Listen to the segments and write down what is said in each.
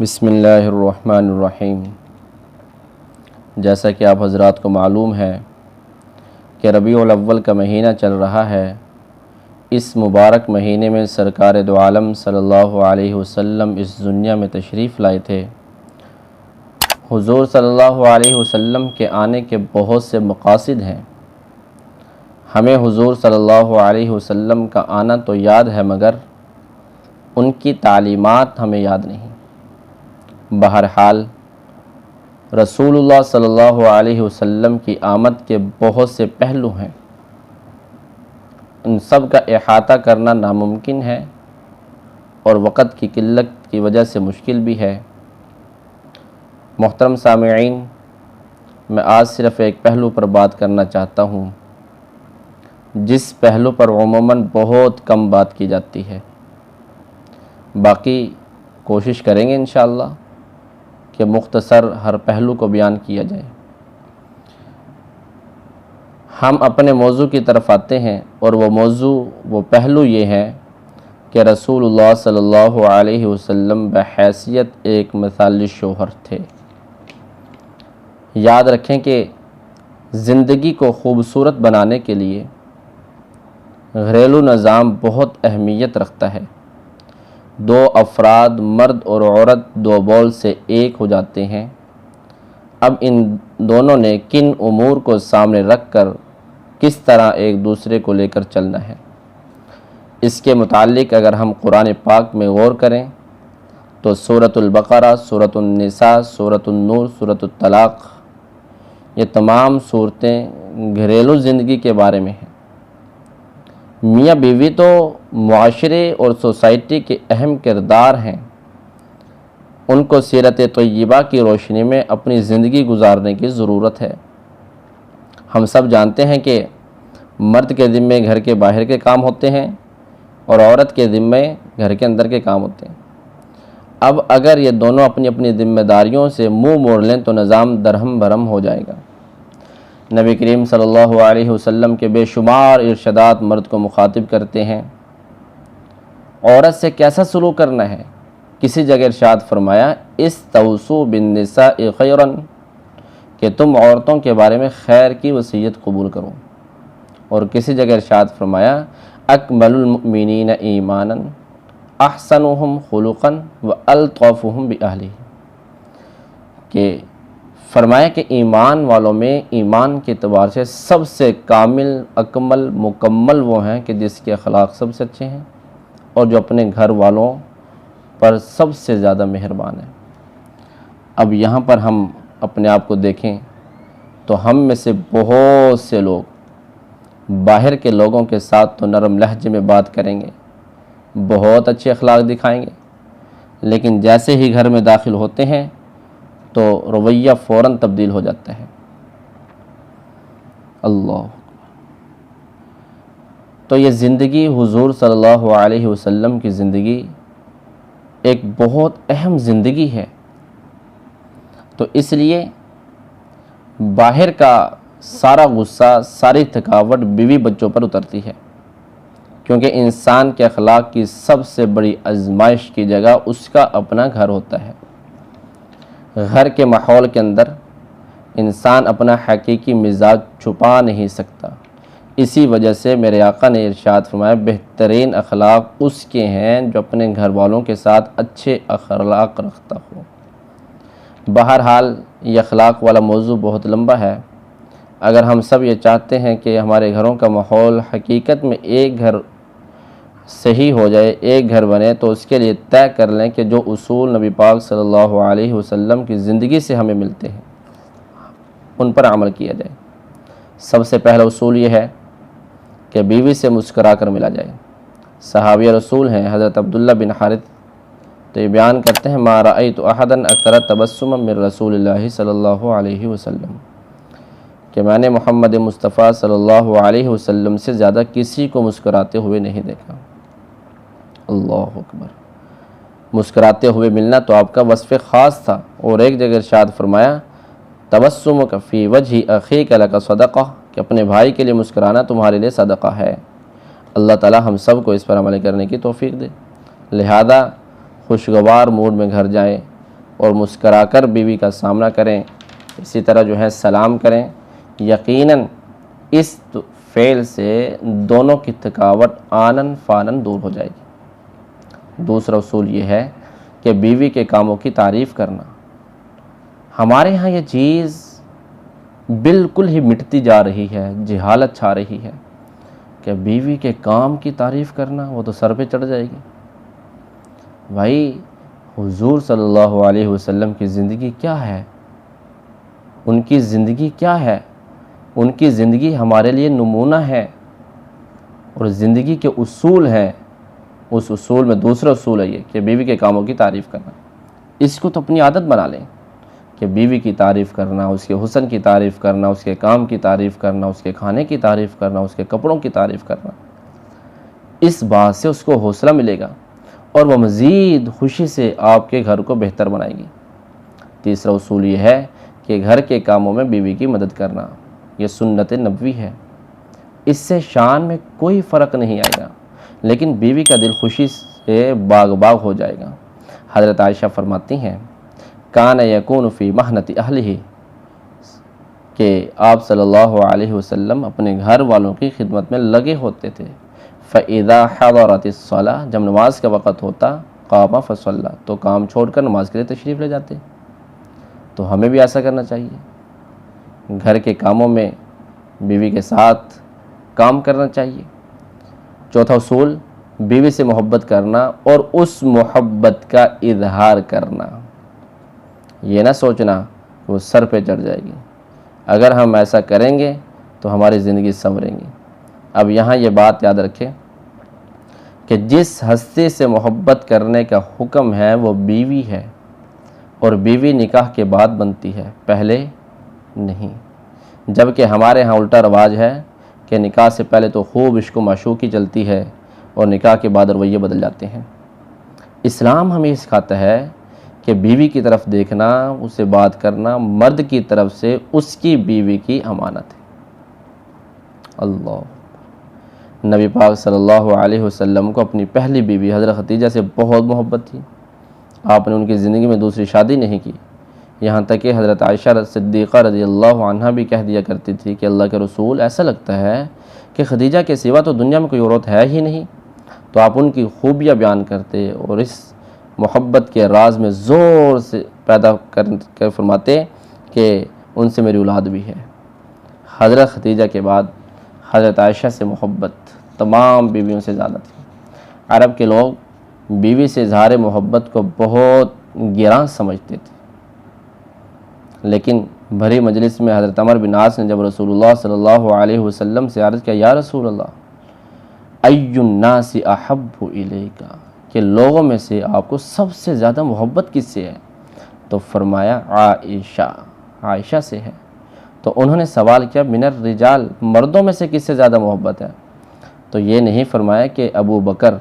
بسم اللہ الرحمن الرحیم۔ جیسا کہ آپ حضرات کو معلوم ہے کہ ربیع الاول کا مہینہ چل رہا ہے، اس مبارک مہینے میں سرکار دو عالم صلی اللہ علیہ وسلم اس دنیا میں تشریف لائے تھے۔ حضور صلی اللہ علیہ وسلم کے آنے کے بہت سے مقاصد ہیں۔ ہمیں حضور صلی اللہ علیہ وسلم کا آنا تو یاد ہے، مگر ان کی تعلیمات ہمیں یاد نہیں۔ بہرحال رسول اللہ صلی اللہ علیہ وسلم کی آمد کے بہت سے پہلو ہیں، ان سب کا احاطہ کرنا ناممکن ہے اور وقت کی قلت کی وجہ سے مشکل بھی ہے۔ محترم سامعین، میں آج صرف ایک پہلو پر بات کرنا چاہتا ہوں، جس پہلو پر عموماً بہت کم بات کی جاتی ہے۔ باقی کوشش کریں گے انشاءاللہ کہ مختصر ہر پہلو کو بیان کیا جائے۔ ہم اپنے موضوع کی طرف آتے ہیں، اور وہ پہلو یہ ہے کہ رسول اللہ صلی اللہ علیہ وسلم بحیثیت ایک مثالی شوہر تھے۔ یاد رکھیں کہ زندگی کو خوبصورت بنانے کے لیے گھریلو نظام بہت اہمیت رکھتا ہے۔ دو افراد، مرد اور عورت، دو بول سے ایک ہو جاتے ہیں۔ اب ان دونوں نے کن امور کو سامنے رکھ کر کس طرح ایک دوسرے کو لے کر چلنا ہے، اس کے متعلق اگر ہم قرآن پاک میں غور کریں تو سورۃ البقرہ، سورۃ النساء، سورۃ النور، سورۃ الطلاق، یہ تمام صورتیں گھریلو زندگی کے بارے میں ہیں۔ میاں بیوی تو معاشرے اور سوسائٹی کے اہم کردار ہیں، ان کو سیرت طیبہ کی روشنی میں اپنی زندگی گزارنے کی ضرورت ہے۔ ہم سب جانتے ہیں کہ مرد کے ذمے گھر کے باہر کے کام ہوتے ہیں اور عورت کے ذمے گھر کے اندر کے کام ہوتے ہیں۔ اب اگر یہ دونوں اپنی اپنی ذمہ داریوں سے منہ موڑ لیں تو نظام درہم بھرم ہو جائے گا۔ نبی کریم صلی اللہ علیہ وسلم کے بے شمار ارشادات مرد کو مخاطب کرتے ہیں عورت سے کیسا سلوک کرنا ہے۔ کسی جگہ ارشاد فرمایا استوصوا بالنساء خیرا، کہ تم عورتوں کے بارے میں خیر کی وصیت قبول کرو، اور کسی جگہ ارشاد فرمایا اکمل المؤمنین ایمانا احسنهم خلقا والطفهم باہلہ، کہ فرمایا کہ ایمان والوں میں ایمان کے اعتبار سے سب سے کامل، اکمل، مکمل وہ ہیں کہ جس کے اخلاق سب سے اچھے ہیں اور جو اپنے گھر والوں پر سب سے زیادہ مہربان ہیں۔ اب یہاں پر ہم اپنے آپ کو دیکھیں تو ہم میں سے بہت سے لوگ باہر کے لوگوں کے ساتھ تو نرم لہجے میں بات کریں گے، بہت اچھے اخلاق دکھائیں گے، لیکن جیسے ہی گھر میں داخل ہوتے ہیں تو رویہ فوراً تبدیل ہو جاتا ہے۔ اللہ، تو یہ زندگی حضور صلی اللہ علیہ وسلم کی زندگی ایک بہت اہم زندگی ہے، تو اس لیے باہر کا سارا غصہ، ساری تھکاوٹ بیوی بچوں پر اترتی ہے، کیونکہ انسان کے اخلاق کی سب سے بڑی آزمائش کی جگہ اس کا اپنا گھر ہوتا ہے۔ گھر کے ماحول کے اندر انسان اپنا حقیقی مزاج چھپا نہیں سکتا۔ اسی وجہ سے میرے آقا نے ارشاد فرمایا بہترین اخلاق اس کے ہیں جو اپنے گھر والوں کے ساتھ اچھے اخلاق رکھتا ہو۔ بہرحال یہ اخلاق والا موضوع بہت لمبا ہے۔ اگر ہم سب یہ چاہتے ہیں کہ ہمارے گھروں کا ماحول حقیقت میں ایک گھر صحیح ہو جائے، ایک گھر بنے، تو اس کے لیے طے کر لیں کہ جو اصول نبی پاک صلی اللہ علیہ وسلم کی زندگی سے ہمیں ملتے ہیں ان پر عمل کیا جائے۔ سب سے پہلا اصول یہ ہے کہ بیوی سے مسکرا کر ملا جائے۔ صحابی رسول ہیں حضرت عبداللہ بن حارث، تو یہ بیان کرتے ہیں ما رأیت احدا اکثر تبسما من رسول اللہ صلی اللہ علیہ وسلم، کہ میں نے محمد مصطفیٰ صلی اللہ علیہ وسلم سے زیادہ کسی کو مسکراتے ہوئے نہیں دیکھا۔ اللہ اکبر، مسکراتے ہوئے ملنا تو آپ کا وصف خاص تھا۔ اور ایک جگہ ارشاد فرمایا تبسمک فی وجہ اخیک لک صدقہ، کہ اپنے بھائی کے لیے مسکرانا تمہارے لیے صدقہ ہے۔ اللہ تعالی ہم سب کو اس پر عمل کرنے کی توفیق دے۔ لہذا خوشگوار موڈ میں گھر جائیں، اور مسکرا کر بیوی کا سامنا کریں، اسی طرح جو ہے سلام کریں، یقیناً اس فعل سے دونوں کی تھکاوٹ آنن فانن دور ہو جائے گی۔ دوسرا اصول یہ ہے کہ بیوی کے کاموں کی تعریف کرنا۔ ہمارے ہاں یہ چیز بالکل ہی مٹتی جا رہی ہے، جہالت چھا رہی ہے کہ بیوی کے کام کی تعریف کرنا وہ تو سر پہ چڑھ جائے گی۔ بھائی حضور صلی اللہ علیہ وسلم کی زندگی کیا ہے؟ ان کی زندگی کیا ہے؟ ان کی زندگی ہمارے لیے نمونہ ہے، اور زندگی کے اصول ہیں۔ اس اصول میں دوسرا اصول ہے یہ کہ بیوی کے کاموں کی تعریف کرنا۔ اس کو تو اپنی عادت بنا لیں کہ بیوی کی تعریف کرنا، اس کے حسن کی تعریف کرنا، اس کے کام کی تعریف کرنا، اس کے کھانے کی تعریف کرنا، اس کے کپڑوں کی تعریف کرنا۔ اس بات سے اس کو حوصلہ ملے گا اور وہ مزید خوشی سے آپ کے گھر کو بہتر بنائے گی۔ تیسرا اصول یہ ہے کہ گھر کے کاموں میں بیوی کی مدد کرنا، یہ سنت نبوی ہے۔ اس سے شان میں کوئی فرق نہیں آئے گا، لیکن بیوی کا دل خوشی سے باغ باغ ہو جائے گا۔ حضرت عائشہ فرماتی ہیں کان یکون فی محنت اہلہ، کہ آپ صلی اللہ علیہ وسلم اپنے گھر والوں کی خدمت میں لگے ہوتے تھے۔ فَإِذَا حَضَرَتِ الصَّلَاةِ، جب نماز کا وقت ہوتا، قام فصلى، تو کام چھوڑ کر نماز کے لیے تشریف لے جاتے۔ تو ہمیں بھی ایسا کرنا چاہیے، گھر کے کاموں میں بیوی کے ساتھ کام کرنا چاہیے۔ چوتھا اصول، بیوی سے محبت کرنا اور اس محبت کا اظہار کرنا۔ یہ نہ سوچنا کہ وہ سر پہ چڑھ جائے گی۔ اگر ہم ایسا کریں گے تو ہماری زندگی سنوریں گی۔ اب یہاں یہ بات یاد رکھیں کہ جس ہستی سے محبت کرنے کا حکم ہے وہ بیوی ہے، اور بیوی نکاح کے بعد بنتی ہے، پہلے نہیں۔ جبکہ ہمارے ہاں الٹا رواج ہے کہ نکاح سے پہلے تو خوب عشق و معشوقی چلتی ہے اور نکاح کے بعد رویے بدل جاتے ہیں۔ اسلام ہمیں سکھاتا ہے کہ بیوی کی طرف دیکھنا، اسے بات کرنا مرد کی طرف سے اس کی بیوی کی امانت ہے۔ اللہ، نبی پاک صلی اللہ علیہ وسلم کو اپنی پہلی بیوی حضرت خدیجہ سے بہت محبت تھی۔ آپ نے ان کی زندگی میں دوسری شادی نہیں کی، یہاں تک کہ حضرت عائشہ صدیقہ رضی اللہ عنہا بھی کہہ دیا کرتی تھی کہ اللہ کے رسول، ایسا لگتا ہے کہ خدیجہ کے سوا تو دنیا میں کوئی عورت ہے ہی نہیں۔ تو آپ ان کی خوبیاں بیان کرتے اور اس محبت کے راز میں زور سے پیدا کر فرماتے کہ ان سے میری اولاد بھی ہے۔ حضرت خدیجہ کے بعد حضرت عائشہ سے محبت تمام بیویوں سے زیادہ تھی۔ عرب کے لوگ بیوی سے اظہار محبت کو بہت گراں سمجھتے تھے، لیکن بھری مجلس میں حضرت عمر بن عاص نے جب رسول اللہ صلی اللہ علیہ وسلم سے عرض کیا، یا رسول اللہ، ای الناس احب الیک، کہ لوگوں میں سے آپ کو سب سے زیادہ محبت کس سے ہے؟ تو فرمایا عائشہ سے ہے۔ تو انہوں نے سوال کیا، من الرجال، مردوں میں سے کس سے زیادہ محبت ہے؟ تو یہ نہیں فرمایا کہ ابو بکر،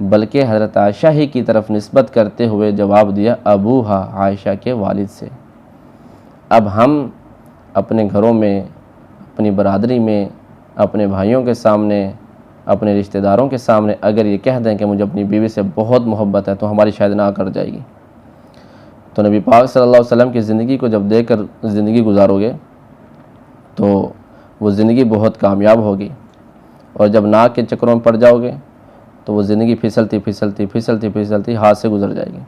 بلکہ حضرت عائشہ ہی کی طرف نسبت کرتے ہوئے جواب دیا، ابوہا، عائشہ کے والد سے۔ اب ہم اپنے گھروں میں، اپنی برادری میں، اپنے بھائیوں کے سامنے، اپنے رشتہ داروں کے سامنے اگر یہ کہہ دیں کہ مجھے اپنی بیوی سے بہت محبت ہے تو ہماری شاید نہ کر جائے گی۔ تو نبی پاک صلی اللہ علیہ وسلم کی زندگی کو جب دیکھ کر زندگی گزارو گے تو وہ زندگی بہت کامیاب ہوگی، اور جب ناک کے چکروں میں پڑ جاؤ گے تو وہ زندگی پھسلتی پھسلتی پھسلتی پھسلتی ہاتھ سے گزر جائے گی۔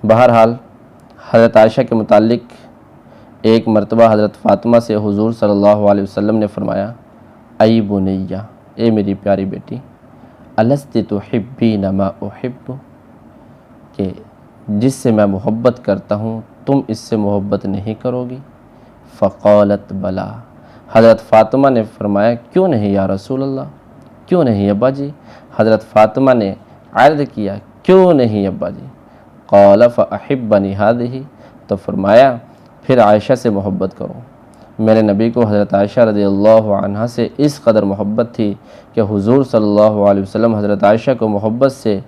بہرحال حضرت عائشہ کے متعلق ایک مرتبہ حضرت فاطمہ سے حضور صلی اللہ علیہ وسلم نے فرمایا، ای بنیہ، اے میری پیاری بیٹی، الست تحبین ما احب، کہ جس سے میں محبت کرتا ہوں تم اس سے محبت نہیں کرو گی؟ فقالت بلا، حضرت فاطمہ نے فرمایا، کیوں نہیں یا رسول اللہ، کیوں نہیں ابا جی؟ حضرت فاطمہ نے عرض کیا، کیوں نہیں ابا جی؟ قال فاحبنی ہذہ، تو فرمایا پھر عائشہ سے محبت کرو۔ میرے نبی کو حضرت عائشہ رضی اللہ عنہا سے اس قدر محبت تھی کہ حضور صلی اللہ علیہ وسلم حضرت عائشہ کو محبت سے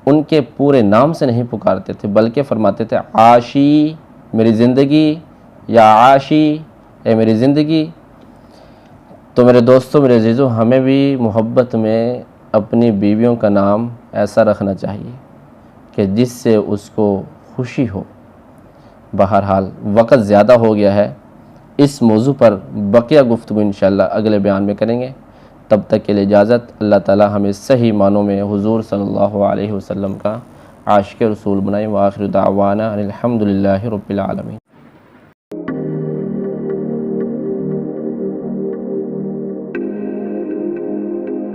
ان کے پورے نام سے نہیں پکارتے تھے، بلکہ فرماتے تھے، عاشی، میری زندگی، یا عاشی، اے میری زندگی۔ تو میرے دوستوں، میرے عزیزوں، ہمیں بھی محبت میں اپنی بیویوں کا نام ایسا رکھنا چاہیے کہ جس سے اس کو خوشی ہو۔ بہرحال وقت زیادہ ہو گیا ہے، اس موضوع پر بقیہ گفتگو انشاءاللہ اگلے بیان میں کریں گے۔ تب تک کے لیے اجازت۔ اللہ تعالی ہمیں صحیح معنوں میں حضور صلی اللہ علیہ وسلم کا عاشق رسول بنائے۔ وآخر دعوانا ان الحمد للہ رب العالمین۔